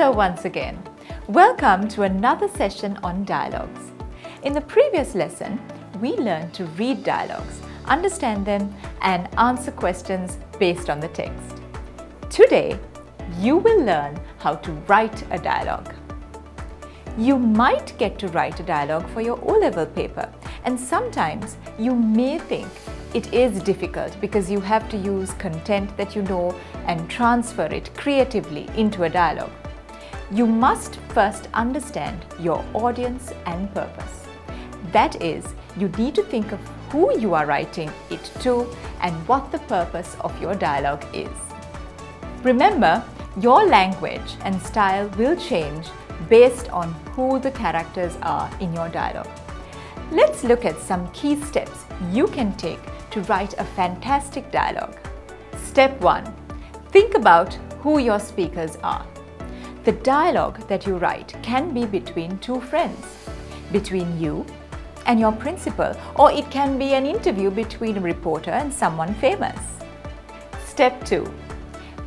Hello once again. Welcome to another session on dialogues. In the previous lesson, we learned to read dialogues, understand them, and answer questions based on the text. Today, you will learn how to write a dialogue. You might get to write a dialogue for your O-level paper, and sometimes you may think it is difficult because you have to use content that you know and transfer it creatively into a dialogue. You must first understand your audience and purpose. That is, you need to think of who you are writing it to and what the purpose of your dialogue is. Remember, your language and style will change based on who the characters are in your dialogue. Let's look at some key steps you can take to write a fantastic dialogue. Step 1. Think about who your speakers are. The dialogue that you write can be between two friends, between you and your principal, or it can be an interview between a reporter and someone famous. Step 2.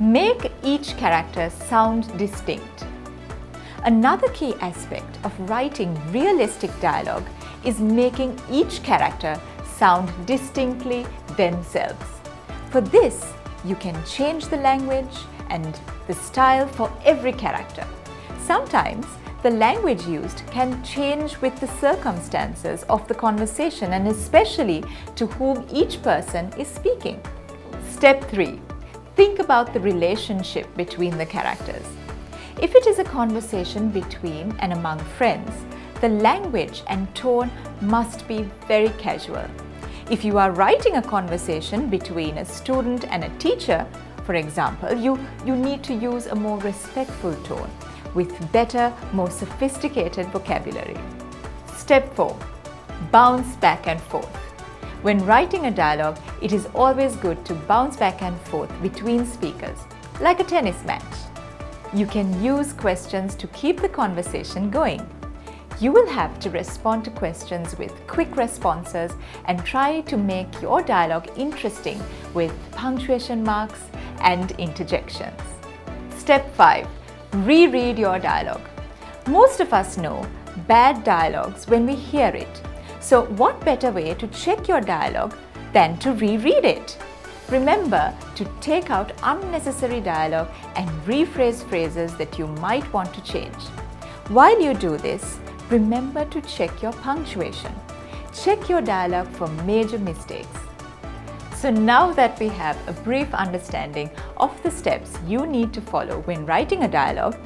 Make each character sound distinct. Another key aspect of writing realistic dialogue is making each character sound distinctly themselves. For this, you can change the language and the style for every character. Sometimes, the language used can change with the circumstances of the conversation and especially to whom each person is speaking. Step 3. Think about the relationship between the characters. If it is a conversation between and among friends, the language and tone must be very casual. If you are writing a conversation between a student and a teacher, for example, you need to use a more respectful tone with better, more sophisticated vocabulary. Step 4. Bounce back and forth. When writing a dialogue, it is always good to bounce back and forth between speakers, like a tennis match. You can use questions to keep the conversation going. You will have to respond to questions with quick responses and try to make your dialogue interesting with punctuation marks and interjections. Step 5. Reread your dialogue. Most of us know bad dialogues when we hear it. So what better way to check your dialogue than to reread it? Remember to take out unnecessary dialogue and rephrase phrases that you might want to change. While you do this, remember to check your punctuation. Check your dialogue for major mistakes. So now that we have a brief understanding of the steps you need to follow when writing a dialogue,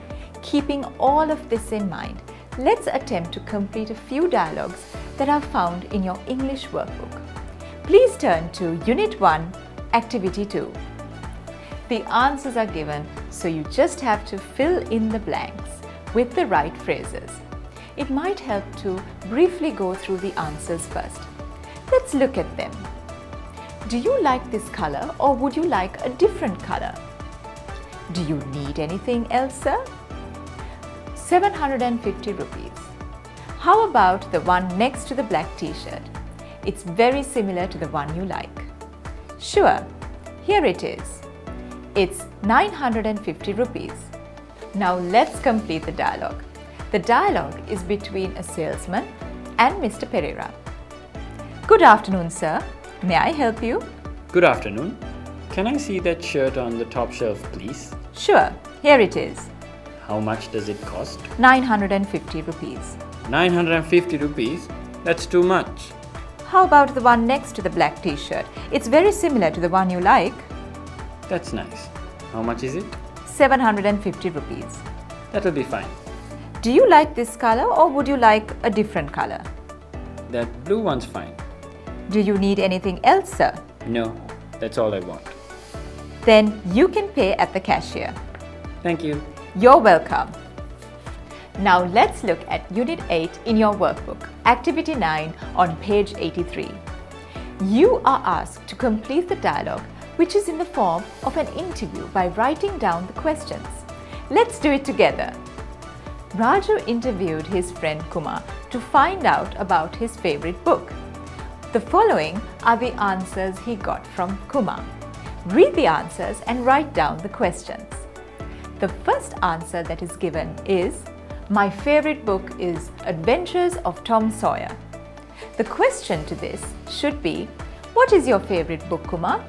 keeping all of this in mind, let's attempt to complete a few dialogues that are found in your English workbook. Please turn to Unit 1, Activity 2. The answers are given, so you just have to fill in the blanks with the right phrases. It might help to briefly go through the answers first. Let's look at them. Do you like this color or would you like a different color? Do you need anything else, sir? 750 rupees. How about the one next to the black t-shirt? It's very similar to the one you like. Sure, here it is. It's 950 rupees. Now let's complete the dialogue. The dialogue is between a salesman and Mr. Pereira. Good afternoon, sir. May I help you? Good afternoon. Can I see that shirt on the top shelf, please? Sure, here it is. How much does it cost? 950 rupees. 950 rupees? That's too much. How about the one next to the black t-shirt? It's very similar to the one you like. That's nice. How much is it? 750 rupees. That'll be fine. Do you like this color or would you like a different color? That blue one's fine. Do you need anything else, sir? No, that's all I want. Then you can pay at the cashier. Thank you. You're welcome. Now let's look at Unit 8 in your workbook, Activity 9 on page 83. You are asked to complete the dialogue, which is in the form of an interview, by writing down the questions. Let's do it together. Raju interviewed his friend Kumar to find out about his favorite book. The following are the answers he got from Kumar. Read the answers and write down the questions. The first answer that is given is, my favorite book is Adventures of Tom Sawyer. The question to this should be, what is your favorite book, Kumar?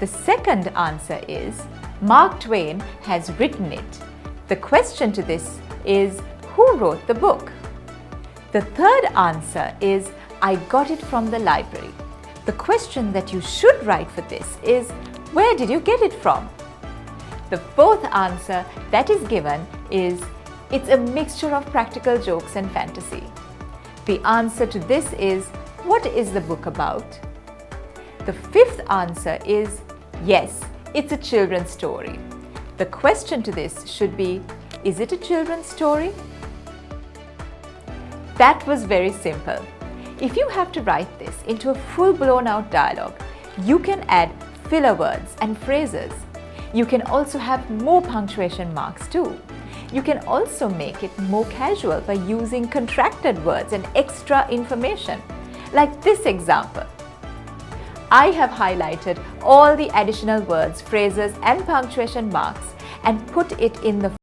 The second answer is, Mark Twain has written it. The question to this is, who wrote the book? The third answer is, I got it from the library. The question that you should write for this is, where did you get it from? The fourth answer that is given is, it's a mixture of practical jokes and fantasy. The answer to this is, what is the book about? The fifth answer is, yes, it's a children's story. The question to this should be, is it a children's story? That was very simple. If you have to write this into a full-blown out dialogue, you can add filler words and phrases. You can also have more punctuation marks too. You can also make it more casual by using contracted words and extra information. Like this example. I have highlighted all the additional words, phrases and punctuation marks and put it in the